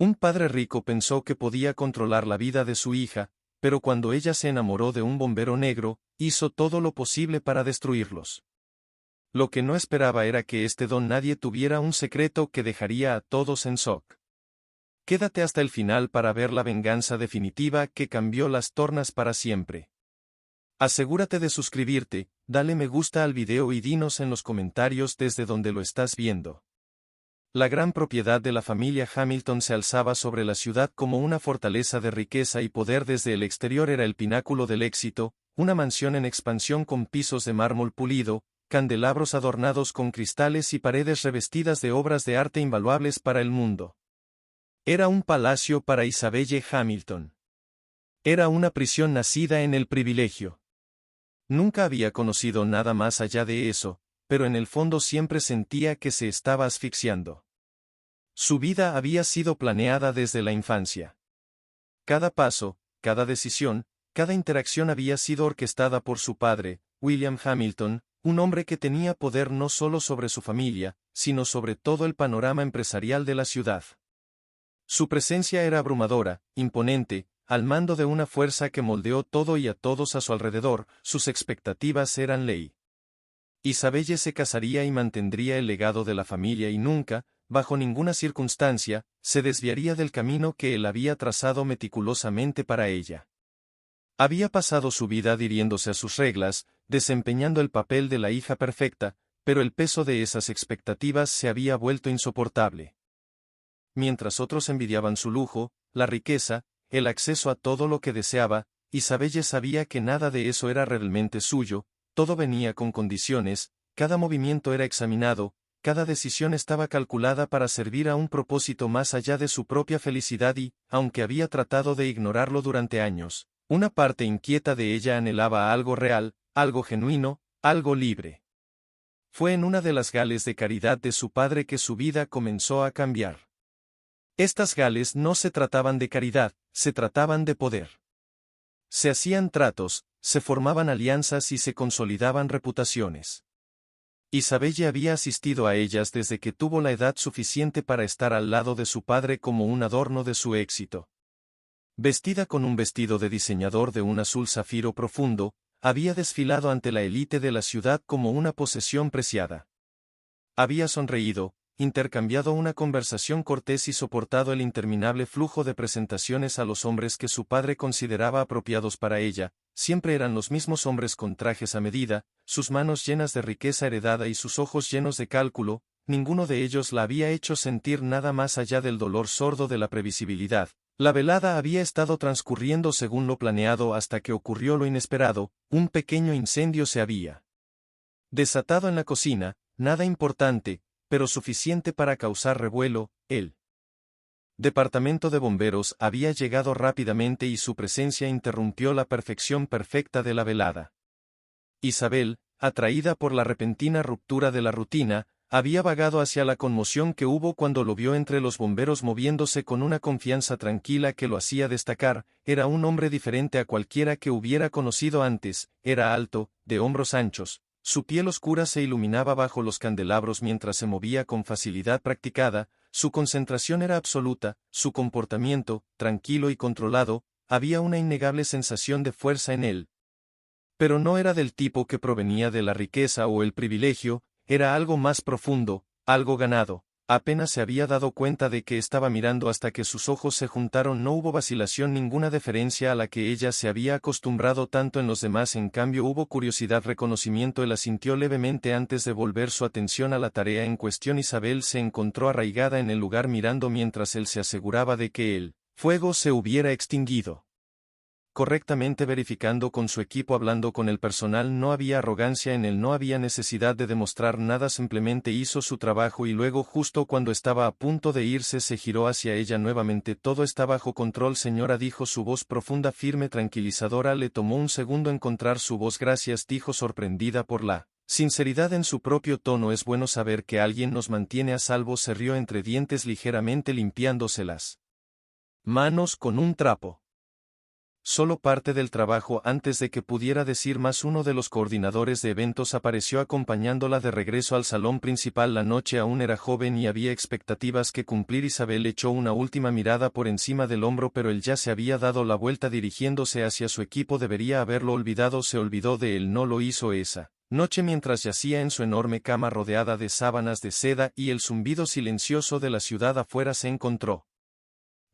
Un padre rico pensó que podía controlar la vida de su hija, pero cuando ella se enamoró de un bombero negro, hizo todo lo posible para destruirlos. Lo que no esperaba era que este don nadie tuviera un secreto que dejaría a todos en shock. Quédate hasta el final para ver la venganza definitiva que cambió las tornas para siempre. Asegúrate de suscribirte, dale me gusta al video y dinos en los comentarios desde donde lo estás viendo. La gran propiedad de la familia Hamilton se alzaba sobre la ciudad como una fortaleza de riqueza y poder. Desde el exterior era el pináculo del éxito, una mansión en expansión con pisos de mármol pulido, candelabros adornados con cristales y paredes revestidas de obras de arte invaluables para el mundo. Era un palacio para Isabelle Hamilton. Era una prisión nacida en el privilegio. Nunca había conocido nada más allá de eso, pero en el fondo siempre sentía que se estaba asfixiando. Su vida había sido planeada desde la infancia. Cada paso, cada decisión, cada interacción había sido orquestada por su padre, William Hamilton, un hombre que tenía poder no solo sobre su familia, sino sobre todo el panorama empresarial de la ciudad. Su presencia era abrumadora, imponente, al mando de una fuerza que moldeó todo y a todos a su alrededor. Sus expectativas eran ley. Isabelle se casaría y mantendría el legado de la familia y nunca, bajo ninguna circunstancia, se desviaría del camino que él había trazado meticulosamente para ella. Había pasado su vida adhiriéndose a sus reglas, desempeñando el papel de la hija perfecta, pero el peso de esas expectativas se había vuelto insoportable. Mientras otros envidiaban su lujo, la riqueza, el acceso a todo lo que deseaba, Isabelle sabía que nada de eso era realmente suyo. Todo venía con condiciones, cada movimiento era examinado, cada decisión estaba calculada para servir a un propósito más allá de su propia felicidad y, aunque había tratado de ignorarlo durante años, una parte inquieta de ella anhelaba algo real, algo genuino, algo libre. Fue en una de las gales de caridad de su padre que su vida comenzó a cambiar. Estas gales no se trataban de caridad, se trataban de poder. Se hacían tratos, se formaban alianzas y se consolidaban reputaciones. Isabelle había asistido a ellas desde que tuvo la edad suficiente para estar al lado de su padre como un adorno de su éxito. Vestida con un vestido de diseñador de un azul zafiro profundo, había desfilado ante la élite de la ciudad como una posesión preciada. Había sonreído, intercambiado una conversación cortés y soportado el interminable flujo de presentaciones a los hombres que su padre consideraba apropiados para ella. Siempre eran los mismos hombres con trajes a medida, sus manos llenas de riqueza heredada y sus ojos llenos de cálculo. Ninguno de ellos la había hecho sentir nada más allá del dolor sordo de la previsibilidad. La velada había estado transcurriendo según lo planeado hasta que ocurrió lo inesperado. Un pequeño incendio se había desatado en la cocina, nada importante, pero suficiente para causar revuelo. El departamento de bomberos había llegado rápidamente y su presencia interrumpió la perfección perfecta de la velada. Isabel, atraída por la repentina ruptura de la rutina, había vagado hacia la conmoción que hubo cuando lo vio entre los bomberos moviéndose con una confianza tranquila que lo hacía destacar. Era un hombre diferente a cualquiera que hubiera conocido antes. Era alto, de hombros anchos. Su piel oscura se iluminaba bajo los candelabros mientras se movía con facilidad practicada. Su concentración era absoluta, su comportamiento, tranquilo y controlado. Había una innegable sensación de fuerza en él. Pero no era del tipo que provenía de la riqueza o el privilegio. Era algo más profundo, algo ganado. Apenas se había dado cuenta de que estaba mirando hasta que sus ojos se juntaron. No hubo vacilación, ninguna deferencia a la que ella se había acostumbrado tanto en los demás. En cambio hubo curiosidad, reconocimiento. Él asintió levemente antes de volver su atención a la tarea en cuestión. Isabel se encontró arraigada en el lugar mirando mientras él se aseguraba de que el fuego se hubiera extinguido correctamente, verificando con su equipo, hablando con el personal. No había arrogancia en él, no había necesidad de demostrar nada, simplemente hizo su trabajo y luego, justo cuando estaba a punto de irse, se giró hacia ella nuevamente. Todo está bajo control, señora, dijo su voz profunda, firme, tranquilizadora. Le tomó un segundo encontrar su voz. Gracias, dijo sorprendida por la sinceridad en su propio tono. Es bueno saber que alguien nos mantiene a salvo, se rió entre dientes ligeramente limpiándose las manos con un trapo. solo parte del trabajo. Antes de que pudiera decir más, uno de los coordinadores de eventos apareció acompañándola de regreso al salón principal. La noche aún era joven y había expectativas que cumplir. Isabel echó una última mirada por encima del hombro, pero él ya se había dado la vuelta dirigiéndose hacia su equipo. Debería haberlo olvidado. Se olvidó de él. No lo hizo esa noche mientras yacía en su enorme cama rodeada de sábanas de seda y el zumbido silencioso de la ciudad afuera. Se encontró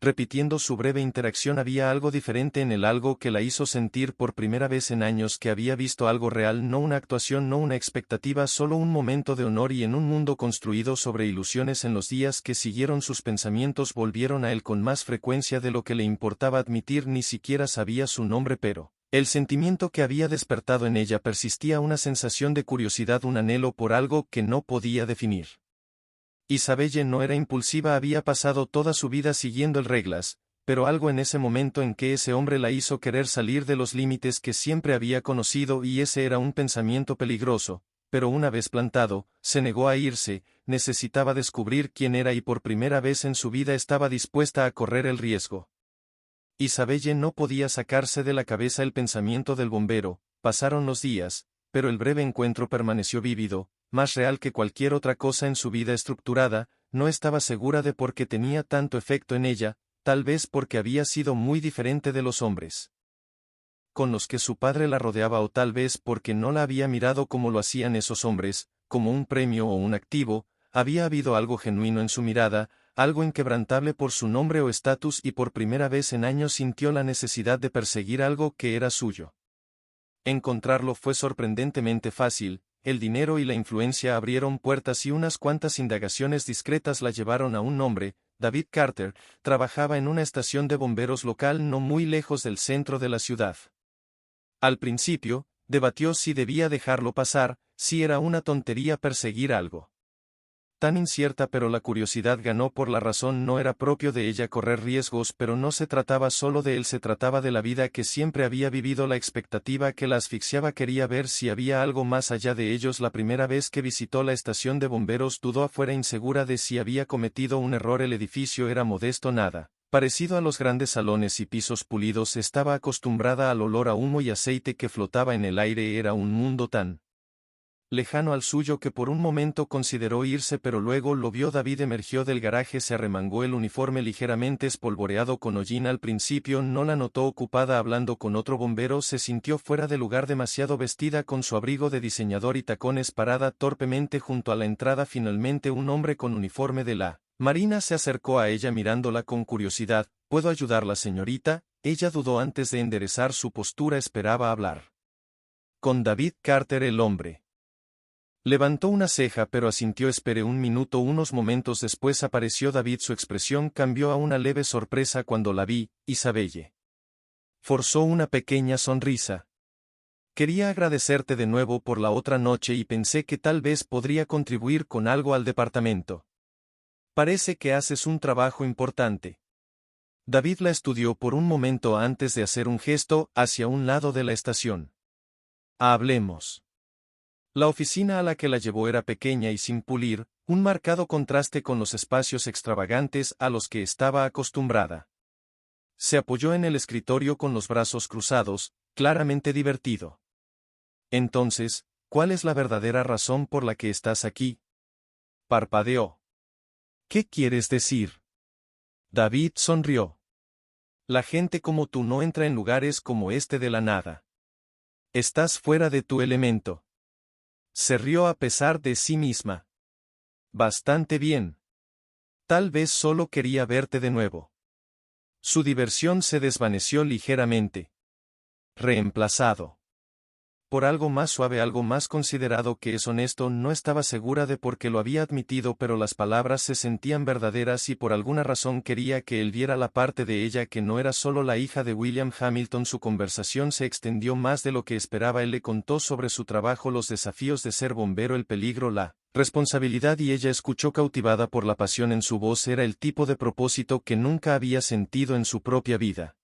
repitiendo su breve interacción. Había algo diferente en él, algo que la hizo sentir por primera vez en años que había visto algo real, no una actuación, no una expectativa, solo un momento de honor. Y en un mundo construido sobre ilusiones. En los días que siguieron, sus pensamientos volvieron a él con más frecuencia de lo que le importaba admitir. Ni siquiera sabía su nombre, pero el sentimiento que había despertado en ella persistía, una sensación de curiosidad, un anhelo por algo que no podía definir. Isabelle no era impulsiva, había pasado toda su vida siguiendo reglas, pero algo en ese momento en que ese hombre la hizo querer salir de los límites que siempre había conocido, y ese era un pensamiento peligroso, pero una vez plantado, se negó a irse. Necesitaba descubrir quién era y por primera vez en su vida estaba dispuesta a correr el riesgo. Isabelle no podía sacarse de la cabeza el pensamiento del bombero. Pasaron los días, pero el breve encuentro permaneció vívido, más real que cualquier otra cosa en su vida estructurada. No estaba segura de por qué tenía tanto efecto en ella, tal vez porque había sido muy diferente de los hombres con los que su padre la rodeaba, o tal vez porque no la había mirado como lo hacían esos hombres, como un premio o un activo. Había habido algo genuino en su mirada, algo inquebrantable por su nombre o estatus, y por primera vez en años sintió la necesidad de perseguir algo que era suyo. Encontrarlo fue sorprendentemente fácil. El dinero y la influencia abrieron puertas y unas cuantas indagaciones discretas la llevaron a un nombre. David Carter trabajaba en una estación de bomberos local no muy lejos del centro de la ciudad. Al principio, debatió si debía dejarlo pasar, si era una tontería perseguir algo tan incierta, pero la curiosidad ganó por la razón. No era propio de ella correr riesgos, pero no se trataba solo de él, se trataba de la vida que siempre había vivido, la expectativa que la asfixiaba. Quería ver si había algo más allá de ellos. La primera vez que visitó la estación de bomberos dudó afuera, insegura de si había cometido un error. El edificio era modesto, nada parecido a los grandes salones y pisos pulidos. Estaba acostumbrada al olor a humo y aceite que flotaba en el aire. Era un mundo tan lejano al suyo que por un momento consideró irse, pero luego lo vio. David emergió del garaje, se arremangó el uniforme ligeramente espolvoreado con hollín. Al principio no la notó ocupada hablando con otro bombero, se sintió fuera de lugar, demasiado vestida con su abrigo de diseñador y tacones, parada torpemente junto a la entrada. Finalmente un hombre con uniforme de la Marina se acercó a ella mirándola con curiosidad. ¿Puedo ayudarla, señorita? Ella dudó antes de enderezar su postura. Esperaba hablar con David Carter. El hombre levantó una ceja, pero asintió. Esperé un minuto. Unos momentos después apareció David. Su expresión cambió a una leve sorpresa cuando la vi. Isabelle forzó una pequeña sonrisa. Quería agradecerte de nuevo por la otra noche y pensé que tal vez podría contribuir con algo al departamento. Parece que haces un trabajo importante. David la estudió por un momento antes de hacer un gesto hacia un lado de la estación. Hablemos. La oficina a la que la llevó era pequeña y sin pulir, un marcado contraste con los espacios extravagantes a los que estaba acostumbrada. Se apoyó en el escritorio con los brazos cruzados, claramente divertido. Entonces, ¿cuál es la verdadera razón por la que estás aquí? Parpadeó. ¿Qué quieres decir? David sonrió. La gente como tú no entra en lugares como este de la nada. Estás fuera de tu elemento. Se rió a pesar de sí misma. Bastante bien. Tal vez solo quería verte de nuevo. Su diversión se desvaneció ligeramente. Reemplazado por algo más suave, algo más considerado, que es honesto. No estaba segura de por qué lo había admitido, pero las palabras se sentían verdaderas y por alguna razón quería que él viera la parte de ella que no era solo la hija de William Hamilton. Su conversación se extendió más de lo que esperaba. Él le contó sobre su trabajo, los desafíos de ser bombero, el peligro, la responsabilidad, y ella escuchó cautivada por la pasión en su voz. Era el tipo de propósito que nunca había sentido en su propia vida.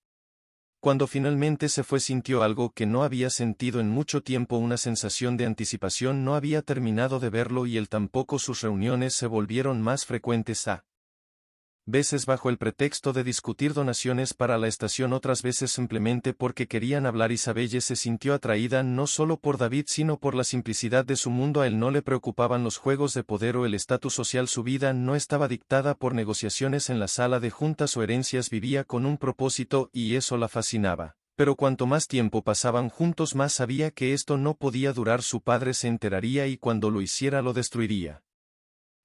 Cuando finalmente se fue sintió algo que no había sentido en mucho tiempo, una sensación de anticipación. No había terminado de verlo y él tampoco. Sus reuniones se volvieron más frecuentes veces bajo el pretexto de discutir donaciones para la estación, otras veces simplemente porque querían hablar. Isabelle se sintió atraída no solo por David sino por la simplicidad de su mundo. A él no le preocupaban los juegos de poder o el estatus social. Su vida no estaba dictada por negociaciones en la sala de juntas o herencias. Vivía con un propósito y eso la fascinaba. Pero cuanto más tiempo pasaban juntos, más sabía que esto no podía durar. Su padre se enteraría y cuando lo hiciera lo destruiría.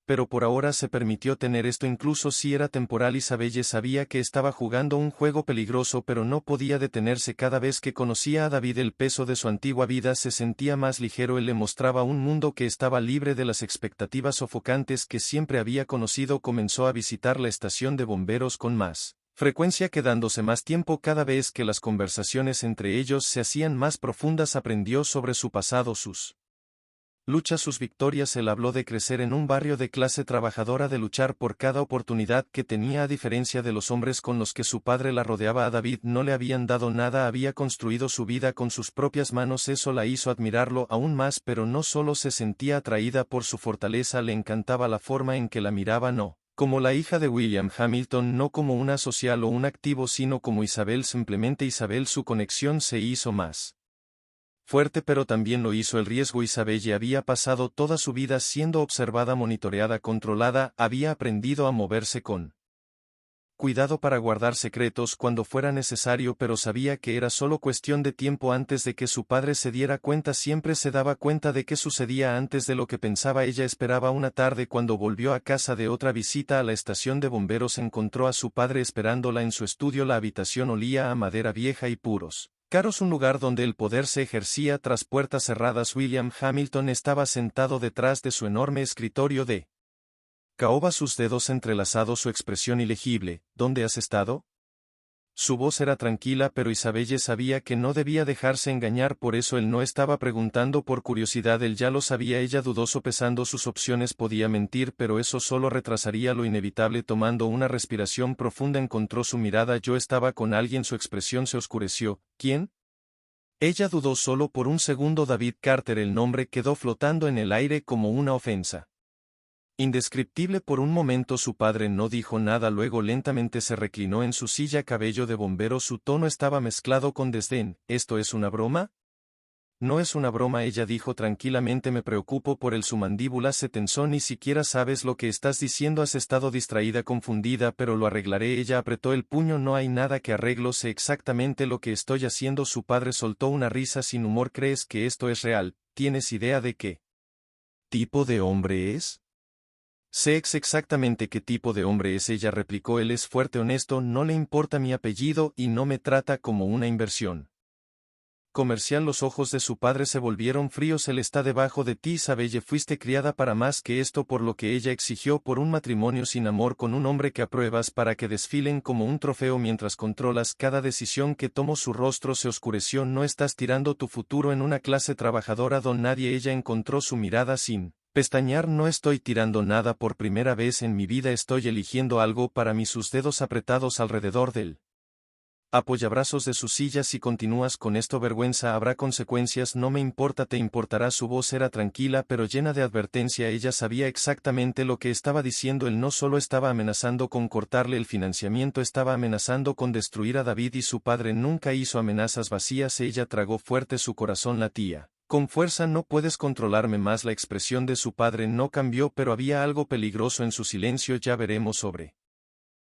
Pero por ahora se permitió tener esto, incluso si era temporal. Isabelle sabía que estaba jugando un juego peligroso, pero no podía detenerse. Cada vez que conocía a David, el peso de su antigua vida se sentía más ligero. Él le mostraba un mundo que estaba libre de las expectativas sofocantes que siempre había conocido. Comenzó a visitar la estación de bomberos con más frecuencia, quedándose más tiempo. Cada vez que las conversaciones entre ellos se hacían más profundas, aprendió sobre su pasado, sus luchas, sus victorias. Él habló de crecer en un barrio de clase trabajadora, de luchar por cada oportunidad que tenía. A diferencia de los hombres con los que su padre la rodeaba, a David no le habían dado nada. Había construido su vida con sus propias manos. Eso la hizo admirarlo aún más, pero no solo se sentía atraída por su fortaleza, le encantaba la forma en que la miraba, no como la hija de William Hamilton, no como una social o un activo, sino como Isabel, simplemente Isabel. Su conexión se hizo más fuerte, pero también lo hizo el riesgo. Isabelle había pasado toda su vida siendo observada, monitoreada, controlada. Había aprendido a moverse con cuidado para guardar secretos cuando fuera necesario, pero sabía que era solo cuestión de tiempo antes de que su padre se diera cuenta. Siempre se daba cuenta de qué sucedía antes de lo que pensaba. Ella esperaba. Una tarde, cuando volvió a casa de otra visita a la estación de bomberos, encontró a su padre esperándola en su estudio. La habitación olía a madera vieja y puros caros, un lugar donde el poder se ejercía tras puertas cerradas. William Hamilton estaba sentado detrás de su enorme escritorio de caoba, sus dedos entrelazados, su expresión ilegible. ¿Dónde has estado? Su voz era tranquila, pero Isabelle sabía que no debía dejarse engañar. Por eso él no estaba preguntando por curiosidad, él ya lo sabía. Ella dudó, sopesando sus opciones. Podía mentir, pero eso solo retrasaría lo inevitable. Tomando una respiración profunda, encontró su mirada. Yo estaba con alguien. Su expresión se oscureció. ¿Quién? Ella dudó solo por un segundo. David Carter. El nombre quedó flotando en el aire como una ofensa indescriptible. Por un momento su padre no dijo nada, luego lentamente se reclinó en su silla. Cabello de bombero. Su tono estaba mezclado con desdén. ¿Esto es una broma? No es una broma, ella dijo tranquilamente. Me preocupo por él. Su mandíbula se tensó. Ni siquiera sabes lo que estás diciendo. Has estado distraída, confundida, pero lo arreglaré. Ella apretó el puño. No hay nada que arreglo. Sé exactamente lo que estoy haciendo. Su padre soltó una risa sin humor. ¿Crees que esto es real? ¿Tienes idea de qué tipo de hombre es? Sé exactamente qué tipo de hombre es, ella replicó. Él es fuerte, honesto, no le importa mi apellido y no me trata como una inversión comercial. Los ojos de su padre se volvieron fríos. Él está debajo de ti, Isabelle. Fuiste criada para más que esto, por lo que ella exigió, por un matrimonio sin amor con un hombre que apruebas, para que desfilen como un trofeo mientras controlas cada decisión que tomó. Su rostro se oscureció. No estás tirando tu futuro en una clase trabajadora don nadie. Ella encontró su mirada sin pestañear. No estoy tirando nada. Por primera vez en mi vida estoy eligiendo algo para mí. Sus dedos apretados alrededor del apoyabrazos de su silla. Si continúas con esto, vergüenza, habrá consecuencias. No me importa, te importará. Su voz era tranquila pero llena de advertencia. Ella sabía exactamente lo que estaba diciendo. Él no solo estaba amenazando con cortarle el financiamiento, estaba amenazando con destruir a David y su padre. Nunca hizo amenazas vacías. Ella tragó fuerte, su corazón latía con fuerza. No puedes controlarme más. La expresión de su padre no cambió, pero había algo peligroso en su silencio. Ya veremos sobre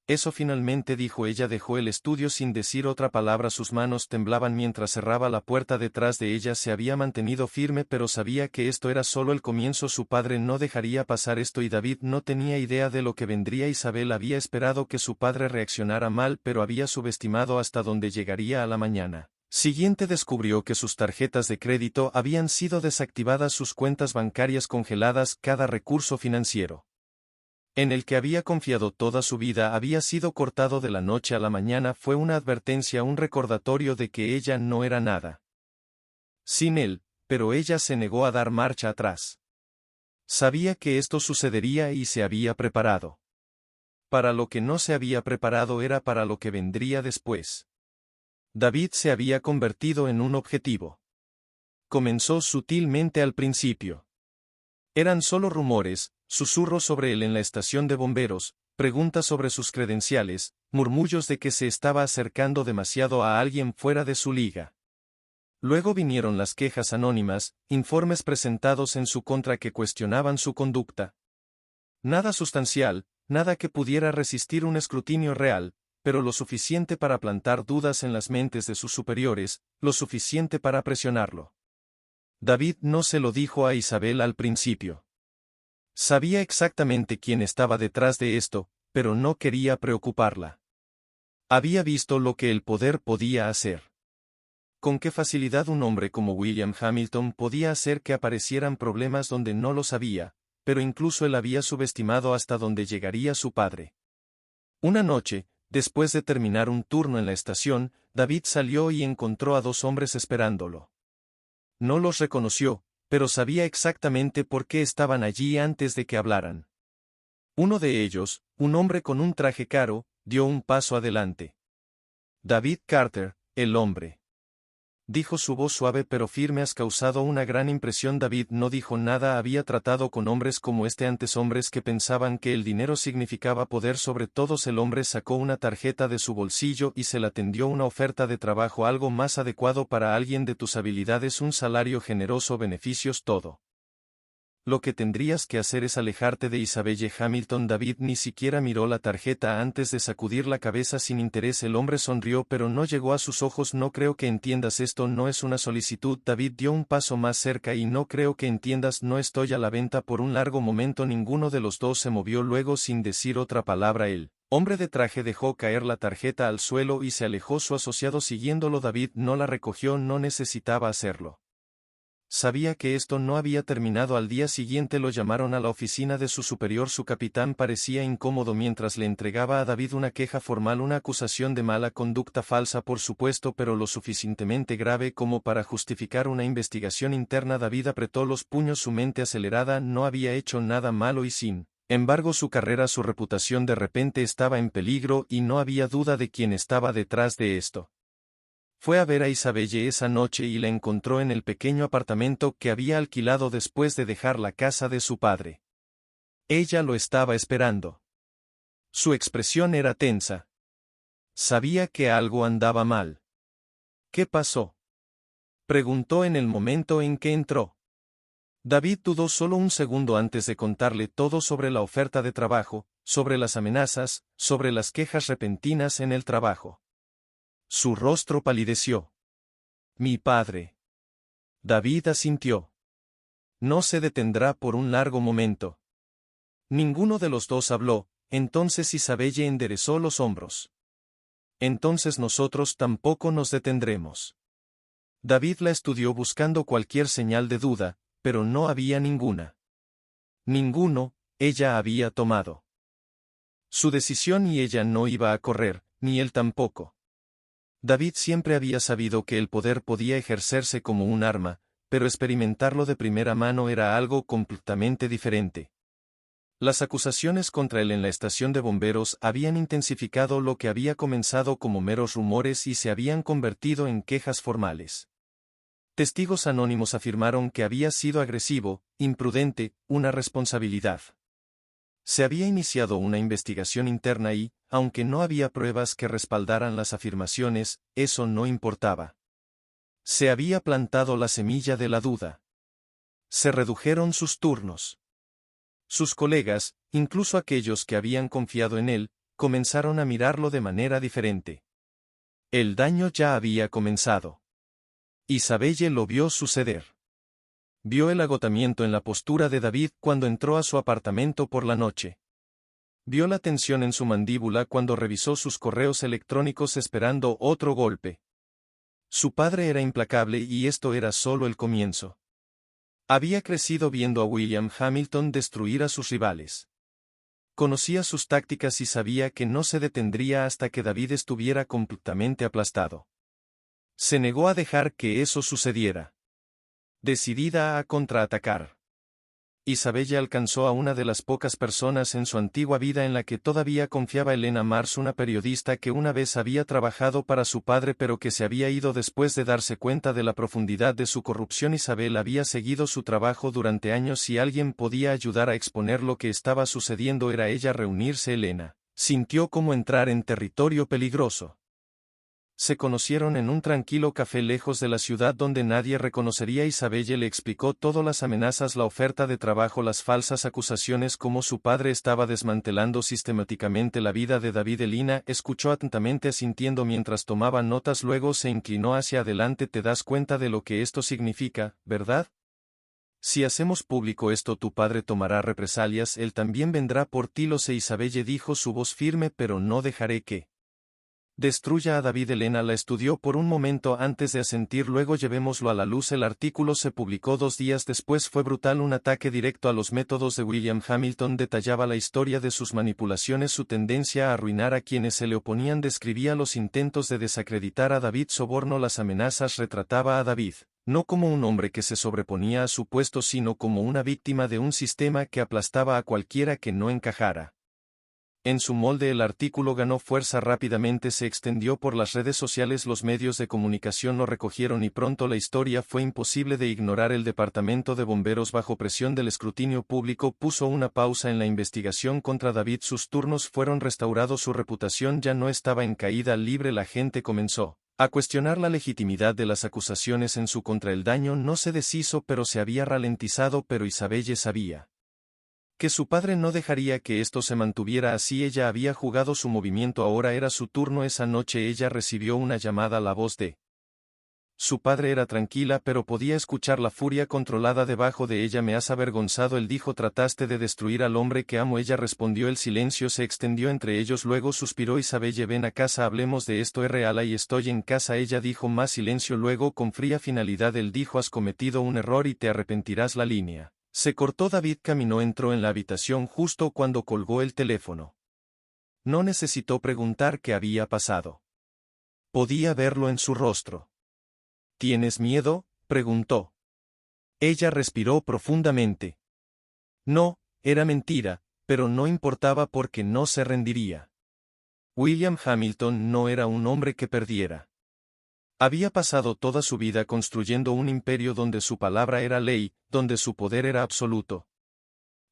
eso, finalmente dijo. Ella dejó el estudio sin decir otra palabra. Sus manos temblaban mientras cerraba la puerta detrás de ella. Se había mantenido firme, pero sabía que esto era solo el comienzo. Su padre no dejaría pasar esto y David no tenía idea de lo que vendría. Isabel había esperado que su padre reaccionara mal, pero había subestimado hasta dónde llegaría. A la mañana siguiente descubrió que sus tarjetas de crédito habían sido desactivadas, sus cuentas bancarias congeladas. Cada recurso financiero en el que había confiado toda su vida había sido cortado de la noche a la mañana. Fue una advertencia, un recordatorio de que ella no era nada sin él, pero ella se negó a dar marcha atrás. Sabía que esto sucedería y se había preparado. Para lo que no se había preparado era para lo que vendría después. David se había convertido en un objetivo. Comenzó sutilmente al principio. Eran solo rumores, susurros sobre él en la estación de bomberos, preguntas sobre sus credenciales, murmullos de que se estaba acercando demasiado a alguien fuera de su liga. Luego vinieron las quejas anónimas, informes presentados en su contra que cuestionaban su conducta. Nada sustancial, nada que pudiera resistir un escrutinio real, pero lo suficiente para plantar dudas en las mentes de sus superiores, lo suficiente para presionarlo. David no se lo dijo a Isabel al principio. Sabía exactamente quién estaba detrás de esto, pero no quería preocuparla. Había visto lo que el poder podía hacer. Con qué facilidad un hombre como William Hamilton podía hacer que aparecieran problemas donde no los había, pero incluso él había subestimado hasta dónde llegaría su padre. Una noche, después de terminar un turno en la estación, David salió y encontró a dos hombres esperándolo. No los reconoció, pero sabía exactamente por qué estaban allí antes de que hablaran. Uno de ellos, un hombre con un traje caro, dio un paso adelante. David Carter, el hombre. Dijo su voz suave pero firme. Has causado una gran impresión. David no dijo nada. Había tratado con hombres como este antes, hombres que pensaban que el dinero significaba poder sobre todos. El hombre sacó una tarjeta de su bolsillo y se la tendió. Una oferta de trabajo, algo más adecuado para alguien de tus habilidades, un salario generoso, beneficios, todo. Lo que tendrías que hacer es alejarte de Isabelle Hamilton. David ni siquiera miró la tarjeta antes de sacudir la cabeza sin interés. El hombre sonrió pero no llegó a sus ojos. No creo que entiendas, esto no es una solicitud. David dio un paso más cerca. Y no creo que entiendas, no estoy a la venta. Por un largo momento ninguno de los dos se movió. Luego, sin decir otra palabra, el hombre de traje dejó caer la tarjeta al suelo y se alejó, su asociado siguiéndolo. David no la recogió, no necesitaba hacerlo. Sabía que esto no había terminado. Al día siguiente lo llamaron a la oficina de su superior. Su capitán parecía incómodo mientras le entregaba a David una queja formal, una acusación de mala conducta, falsa por supuesto, pero lo suficientemente grave como para justificar una investigación interna. David apretó los puños, su mente acelerada. No había hecho nada malo y sin embargo su carrera, su reputación de repente estaba en peligro y no había duda de quién estaba detrás de esto. Fue a ver a Isabelle esa noche y la encontró en el pequeño apartamento que había alquilado después de dejar la casa de su padre. Ella lo estaba esperando. Su expresión era tensa. Sabía que algo andaba mal. ¿Qué pasó?, preguntó en el momento en que entró. David dudó solo un segundo antes de contarle todo sobre la oferta de trabajo, sobre las amenazas, sobre las quejas repentinas en el trabajo. Su rostro palideció. Mi padre. David asintió. No se detendrá por un largo momento. Ninguno de los dos habló. Entonces Isabelle enderezó los hombros. Entonces nosotros tampoco nos detendremos. David la estudió buscando cualquier señal de duda, pero no había ninguna. Ninguno, ella había tomado su decisión y ella no iba a correr, ni él tampoco. David siempre había sabido que el poder podía ejercerse como un arma, pero experimentarlo de primera mano era algo completamente diferente. Las acusaciones contra él en la estación de bomberos habían intensificado lo que había comenzado como meros rumores y se habían convertido en quejas formales. Testigos anónimos afirmaron que había sido agresivo, imprudente, una responsabilidad. Se había iniciado una investigación interna y, aunque no había pruebas que respaldaran las afirmaciones, eso no importaba. Se había plantado la semilla de la duda. Se redujeron sus turnos. Sus colegas, incluso aquellos que habían confiado en él, comenzaron a mirarlo de manera diferente. El daño ya había comenzado. Isabelle lo vio suceder. Vio el agotamiento en la postura de David cuando entró a su apartamento por la noche. Vio la tensión en su mandíbula cuando revisó sus correos electrónicos esperando otro golpe. Su padre era implacable y esto era solo el comienzo. Había crecido viendo a William Hamilton destruir a sus rivales. Conocía sus tácticas y sabía que no se detendría hasta que David estuviera completamente aplastado. Se negó a dejar que eso sucediera. Decidida a contraatacar. Isabella alcanzó a una de las pocas personas en su antigua vida en la que todavía confiaba. Elena Mars, una periodista que una vez había trabajado para su padre pero que se había ido después de darse cuenta de la profundidad de su corrupción. Isabel había seguido su trabajo durante años. Si alguien podía ayudar a exponer lo que estaba sucediendo era ella. Reunirse. Elena sintió como entrar en territorio peligroso. Se conocieron en un tranquilo café lejos de la ciudad donde nadie reconocería. Isabelle le explicó todo: las amenazas, la oferta de trabajo, las falsas acusaciones, cómo su padre estaba desmantelando sistemáticamente la vida de David. Elena escuchó atentamente asintiendo mientras tomaba notas, luego se inclinó hacia adelante. Te das cuenta de lo que esto significa, ¿verdad? Si hacemos público esto, tu padre tomará represalias, él también vendrá por ti. Lo sé, Isabelle dijo, su voz firme, pero no dejaré que destruya a David. Elena la estudió por un momento antes de asentir. Luego llevémoslo a la luz. El artículo se publicó 2 días después. Fue brutal, un ataque directo a los métodos de William Hamilton. Detallaba la historia de sus manipulaciones, su tendencia a arruinar a quienes se le oponían. Describía los intentos de desacreditar a David, soborno, las amenazas. Retrataba a David no como un hombre que se sobreponía a su puesto, sino como una víctima de un sistema que aplastaba a cualquiera que no encajara en su molde. El artículo ganó fuerza rápidamente, se extendió por las redes sociales, los medios de comunicación lo recogieron y pronto la historia fue imposible de ignorar. El departamento de bomberos, bajo presión del escrutinio público, puso una pausa en la investigación contra David. Sus turnos fueron restaurados, su reputación ya no estaba en caída libre. La gente comenzó a cuestionar la legitimidad de las acusaciones en su contra. El daño no se deshizo, pero se había ralentizado. Pero Isabelle sabía que su padre no dejaría que esto se mantuviera así. Ella había jugado su movimiento, ahora era su turno. Esa noche ella recibió una llamada. La voz de su padre era tranquila, pero podía escuchar la furia controlada debajo de ella. Me has avergonzado, él dijo, trataste de destruir al hombre que amo. Ella respondió. El silencio se extendió entre ellos, luego suspiró. Isabelle, ven a casa, hablemos de esto. Es real y estoy en casa. Ella dijo. Más silencio, luego con fría finalidad él dijo, has cometido un error y te arrepentirás. La línea se cortó. David caminó, entró en la habitación justo cuando colgó el teléfono. No necesitó preguntar qué había pasado. Podía verlo en su rostro. ¿Tienes miedo?, preguntó. Ella respiró profundamente. No, era mentira, pero no importaba porque no se rendiría. William Hamilton no era un hombre que perdiera. Había pasado toda su vida construyendo un imperio donde su palabra era ley, donde su poder era absoluto.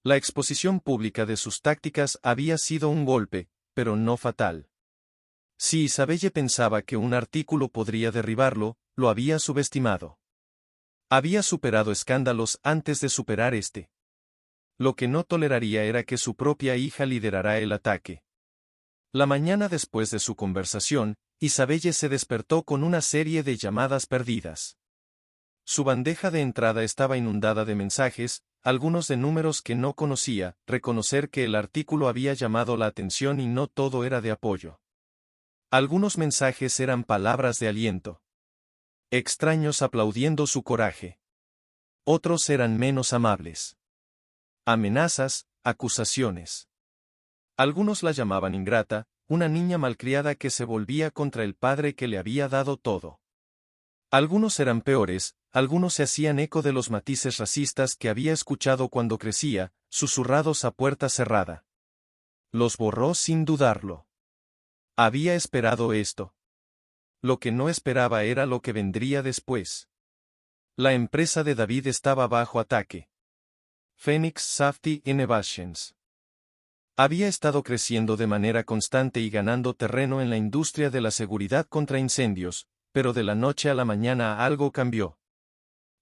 La exposición pública de sus tácticas había sido un golpe, pero no fatal. Si Isabelle pensaba que un artículo podría derribarlo, lo había subestimado. Había superado escándalos antes de superar este. Lo que no toleraría era que su propia hija liderara el ataque. La mañana después de su conversación, Isabelle se despertó con una serie de llamadas perdidas. Su bandeja de entrada estaba inundada de mensajes, algunos de números que no conocía. Reconocer que el artículo había llamado la atención y no todo era de apoyo. Algunos mensajes eran palabras de aliento. Extraños aplaudiendo su coraje. Otros eran menos amables. Amenazas, acusaciones. Algunos la llamaban ingrata, una niña malcriada que se volvía contra el padre que le había dado todo. Algunos eran peores, algunos se hacían eco de los matices racistas que había escuchado cuando crecía, susurrados a puerta cerrada. Los borró sin dudarlo. Había esperado esto. Lo que no esperaba era lo que vendría después. La empresa de David estaba bajo ataque. Phoenix Safety Innovations había estado creciendo de manera constante y ganando terreno en la industria de la seguridad contra incendios, pero de la noche a la mañana algo cambió.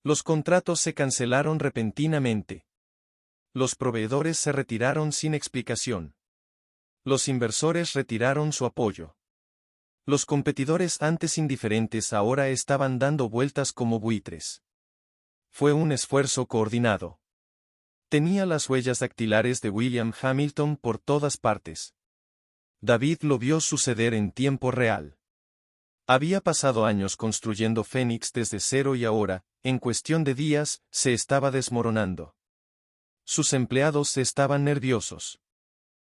Los contratos se cancelaron repentinamente. Los proveedores se retiraron sin explicación. Los inversores retiraron su apoyo. Los competidores antes indiferentes ahora estaban dando vueltas como buitres. Fue un esfuerzo coordinado. Tenía las huellas dactilares de William Hamilton por todas partes. David lo vio suceder en tiempo real. Había pasado años construyendo Phoenix desde cero y ahora, en cuestión de días, se estaba desmoronando. Sus empleados estaban nerviosos.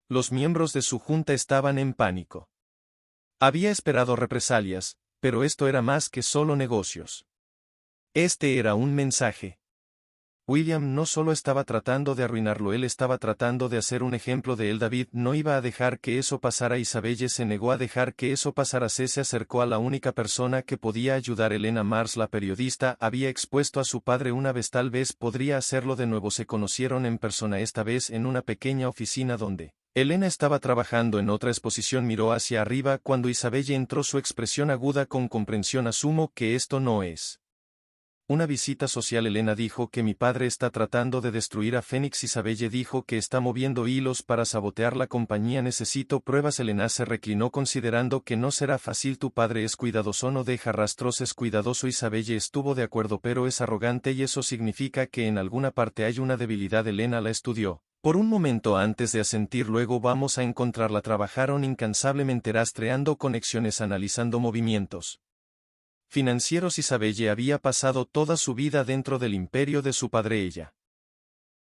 Los miembros de su junta estaban en pánico. Había esperado represalias, pero esto era más que solo negocios. Este era un mensaje. William no solo estaba tratando de arruinarlo, él estaba tratando de hacer un ejemplo de él. David no iba a dejar que eso pasara. Isabelle se negó a dejar que eso pasara. Se acercó a la única persona que podía ayudar. Elena Mars, la periodista, había expuesto a su padre una vez. Tal vez podría hacerlo de nuevo. Se conocieron en persona, esta vez en una pequeña oficina donde Elena estaba trabajando en otra exposición. Miró hacia arriba cuando Isabelle entró, su expresión aguda con comprensión. Asumo que esto no es una visita social. Elena dijo que mi padre está tratando de destruir a Phoenix. Isabelle dijo que está moviendo hilos para sabotear la compañía. Necesito pruebas. Elena se reclinó considerando que no será fácil. Tu padre es cuidadoso, no deja rastros, es cuidadoso. Isabelle estuvo de acuerdo, pero es arrogante y eso significa que en alguna parte hay una debilidad. Elena la estudió por un momento antes de asentir. Luego vamos a encontrarla. Trabajaron incansablemente rastreando conexiones, analizando movimientos financieros. Isabelle había pasado toda su vida dentro del imperio de su padre. Ella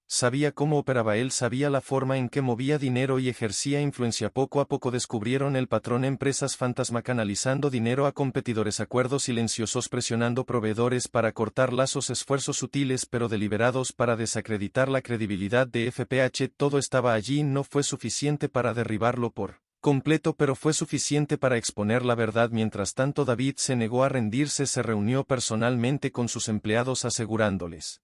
sabía cómo operaba él, sabía la forma en que movía dinero y ejercía influencia. Poco a poco descubrieron el patrón: empresas fantasma canalizando dinero a competidores, acuerdos silenciosos presionando proveedores para cortar lazos, esfuerzos sutiles pero deliberados para desacreditar la credibilidad de FPH. Todo estaba allí. No fue suficiente para derribarlo por completo, pero fue suficiente para exponer la verdad. Mientras tanto, David se negó a rendirse. Se reunió personalmente con sus empleados asegurándoles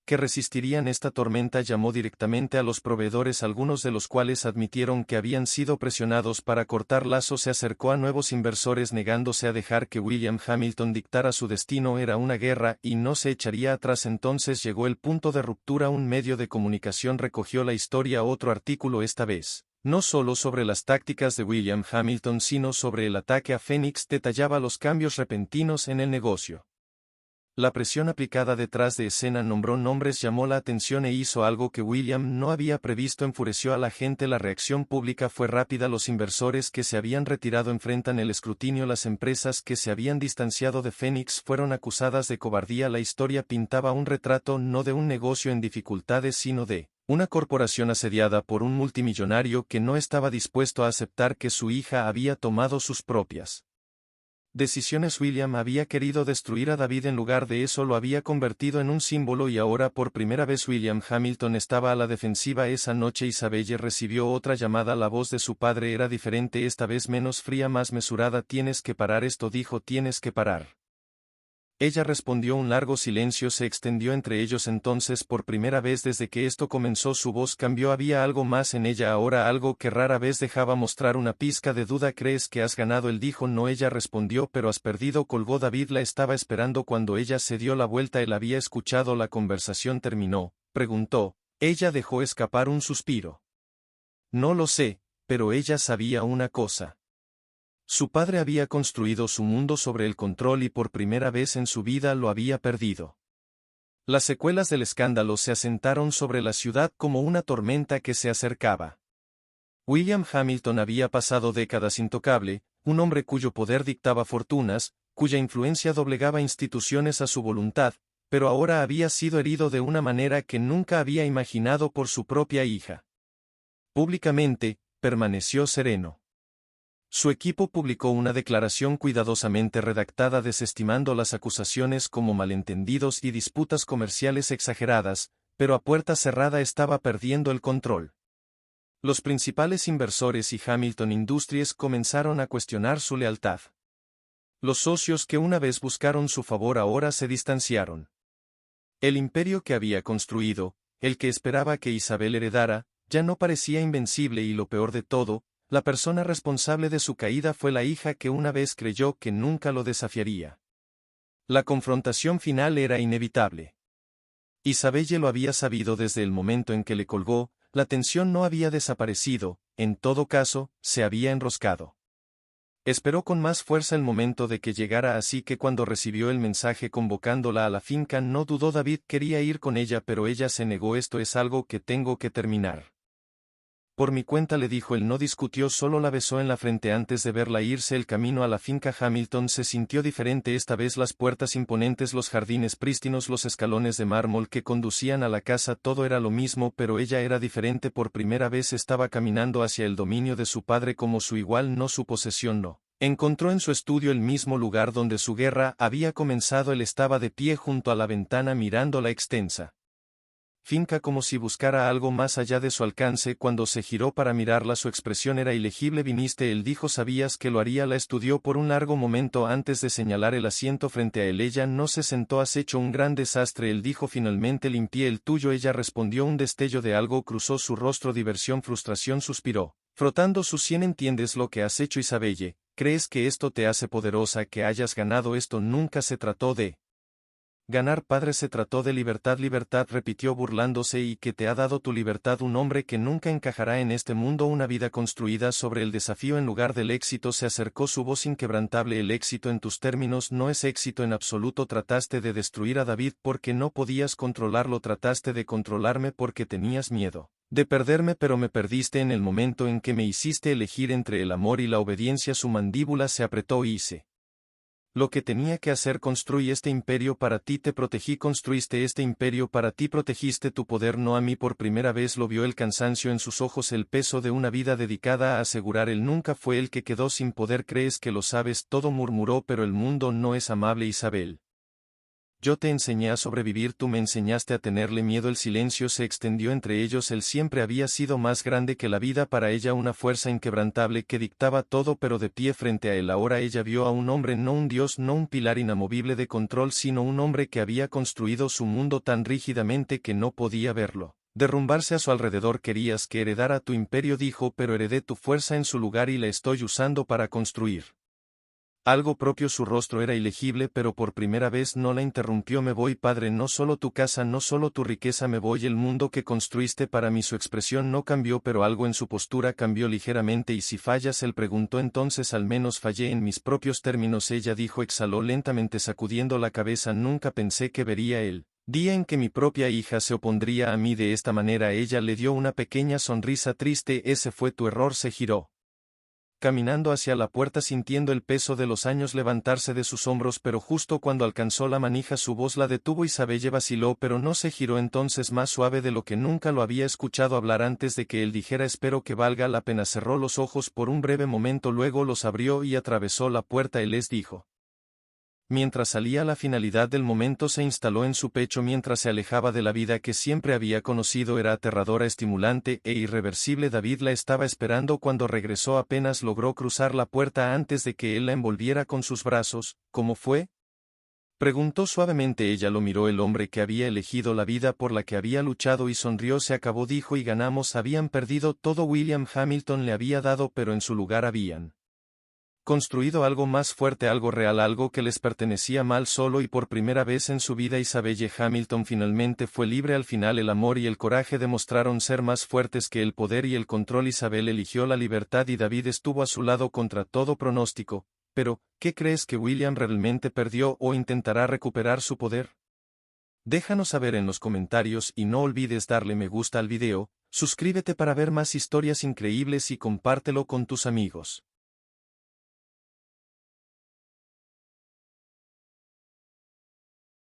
que resistirían esta tormenta. Llamó directamente a los proveedores, algunos de los cuales admitieron que habían sido presionados para cortar lazos. Se acercó a nuevos inversores negándose a dejar que William Hamilton dictara su destino. Era una guerra y no se echaría atrás. Entonces llegó el punto de ruptura. Un medio de comunicación recogió la historia, otro artículo, esta vez no solo sobre las tácticas de William Hamilton, sino sobre el ataque a Phoenix. Detallaba los cambios repentinos en el negocio, la presión aplicada detrás de escena. Nombró nombres, llamó la atención e hizo algo que William no había previsto. Enfureció a la gente. La reacción pública fue rápida. Los inversores que se habían retirado enfrentan el escrutinio. Las empresas que se habían distanciado de Phoenix fueron acusadas de cobardía. La historia pintaba un retrato no de un negocio en dificultades, sino de una corporación asediada por un multimillonario que no estaba dispuesto a aceptar que su hija había tomado sus propias decisiones. William había querido destruir a David, en lugar de eso lo había convertido en un símbolo, y ahora por primera vez William Hamilton estaba a la defensiva. Esa noche Isabelle recibió otra llamada. La voz de su padre era diferente, esta vez menos fría, más mesurada. Tienes que parar esto, dijo, tienes que parar. Ella respondió. Un largo silencio se extendió entre ellos. Entonces, por primera vez desde que esto comenzó, su voz cambió. Había algo más en ella ahora, algo que rara vez dejaba mostrar una pizca de duda. ¿Crees que has ganado? Él dijo. No. Ella respondió. Pero has perdido. Colgó. David la estaba esperando cuando ella se dio la vuelta. Él había escuchado. La conversación terminó, preguntó. Ella dejó escapar un suspiro. No lo sé, pero ella sabía una cosa. Su padre había construido su mundo sobre el control y por primera vez en su vida lo había perdido. Las secuelas del escándalo se asentaron sobre la ciudad como una tormenta que se acercaba. William Hamilton había pasado décadas intocable, un hombre cuyo poder dictaba fortunas, cuya influencia doblegaba instituciones a su voluntad, pero ahora había sido herido de una manera que nunca había imaginado por su propia hija. Públicamente, permaneció sereno. Su equipo publicó una declaración cuidadosamente redactada desestimando las acusaciones como malentendidos y disputas comerciales exageradas, pero a puerta cerrada estaba perdiendo el control. Los principales inversores y Hamilton Industries comenzaron a cuestionar su lealtad. Los socios que una vez buscaron su favor ahora se distanciaron. El imperio que había construido, el que esperaba que Isabel heredara, ya no parecía invencible y lo peor de todo, la persona responsable de su caída fue la hija que una vez creyó que nunca lo desafiaría. La confrontación final era inevitable. Isabelle lo había sabido desde el momento en que le colgó. La tensión no había desaparecido, en todo caso, se había enroscado. Esperó con más fuerza el momento de que llegara, así que cuando recibió el mensaje convocándola a la finca no dudó. David quería ir con ella, pero ella se negó. Esto es algo que tengo que terminar por mi cuenta, le dijo. Él no discutió, solo la besó en la frente antes de verla irse. El camino a la finca Hamilton se sintió diferente esta vez. Las puertas imponentes, los jardines prístinos, los escalones de mármol que conducían a la casa, todo era lo mismo, pero ella era diferente. Por primera vez estaba caminando hacia el dominio de su padre como su igual, no su posesión. No. Encontró en su estudio el mismo lugar donde su guerra había comenzado. Él estaba de pie junto a la ventana mirando la extensa finca como si buscara algo más allá de su alcance. Cuando se giró para mirarla su expresión era ilegible. Viniste, él dijo. Sabías que lo haría. La estudió por un largo momento antes de señalar el asiento frente a él. Ella no se sentó. Has hecho un gran desastre, él dijo. Finalmente limpié el tuyo. Ella respondió. Un destello de algo cruzó su rostro. Diversión, frustración, suspiró, frotando su sien. ¿Entiendes lo que has hecho, Isabelle? ¿Crees que esto te hace poderosa, que hayas ganado esto? Nunca se trató de ganar, padre, se trató de libertad. Libertad, repitió burlándose. ¿Y que te ha dado tu libertad? Un hombre que nunca encajará en este mundo. Una vida construida sobre el desafío en lugar del éxito. Se acercó su voz inquebrantable. El éxito en tus términos no es éxito en absoluto. Trataste de destruir a David porque no podías controlarlo. Trataste de controlarme porque tenías miedo de perderme, pero me perdiste en el momento en que me hiciste elegir entre el amor y la obediencia. Su mandíbula se apretó. Hice lo que tenía que hacer. Construí este imperio para ti. Te protegí. Construiste este imperio para ti. Protegiste tu poder, no a mí. Por primera vez lo vio, el cansancio en sus ojos, el peso de una vida dedicada a asegurar. Él nunca fue el que quedó sin poder. Crees que lo sabes todo, murmuró, pero el mundo no es amable, Isabel. Yo te enseñé a sobrevivir, tú me enseñaste a tenerle miedo. El silencio se extendió entre ellos. Él siempre había sido más grande que la vida para ella, una fuerza inquebrantable que dictaba todo, pero de pie frente a él. Ahora ella vio a un hombre, no un dios, no un pilar inamovible de control, sino un hombre que había construido su mundo tan rígidamente que no podía verlo derrumbarse a su alrededor. Querías que heredara tu imperio, dijo, pero heredé tu fuerza en su lugar y la estoy usando para construir algo propio. Su rostro era ilegible, pero por primera vez no la interrumpió. Me voy, padre, no solo tu casa, no solo tu riqueza, me voy, el mundo que construiste para mí. Su expresión no cambió, pero algo en su postura cambió ligeramente. ¿Y si fallas? Él preguntó. Entonces al menos fallé en mis propios términos, ella dijo. Exhaló lentamente sacudiendo la cabeza. Nunca pensé que vería el día en que mi propia hija se opondría a mí de esta manera. Ella le dio una pequeña sonrisa triste. Ese fue tu error. Se giró caminando hacia la puerta, sintiendo el peso de los años levantarse de sus hombros, pero justo cuando alcanzó la manija su voz la detuvo. Isabelle vaciló, pero no se giró. Entonces, más suave de lo que nunca lo había escuchado hablar antes de que él dijera espero que valga la pena. Cerró los ojos por un breve momento, luego los abrió y atravesó la puerta. Él les dijo. Mientras salía, la finalidad del momento se instaló en su pecho mientras se alejaba de la vida que siempre había conocido. Era aterradora, estimulante e irreversible. David la estaba esperando cuando regresó. Apenas logró cruzar la puerta antes de que él la envolviera con sus brazos. ¿Cómo fue?, preguntó suavemente. Ella lo miró. El hombre que había elegido la vida por la que había luchado, y sonrió. Se acabó, dijo, y ganamos. Habían perdido todo. William Hamilton le había dado, pero en su lugar habían construido algo más fuerte, algo real, algo que les pertenecía. Mal solo, y por primera vez en su vida, Isabelle Hamilton finalmente fue libre. Al final el amor y el coraje demostraron ser más fuertes que el poder y el control. Isabel eligió la libertad y David estuvo a su lado contra todo pronóstico. Pero, ¿qué crees? ¿Que William realmente perdió o intentará recuperar su poder? Déjanos saber en los comentarios y no olvides darle me gusta al video, suscríbete para ver más historias increíbles y compártelo con tus amigos.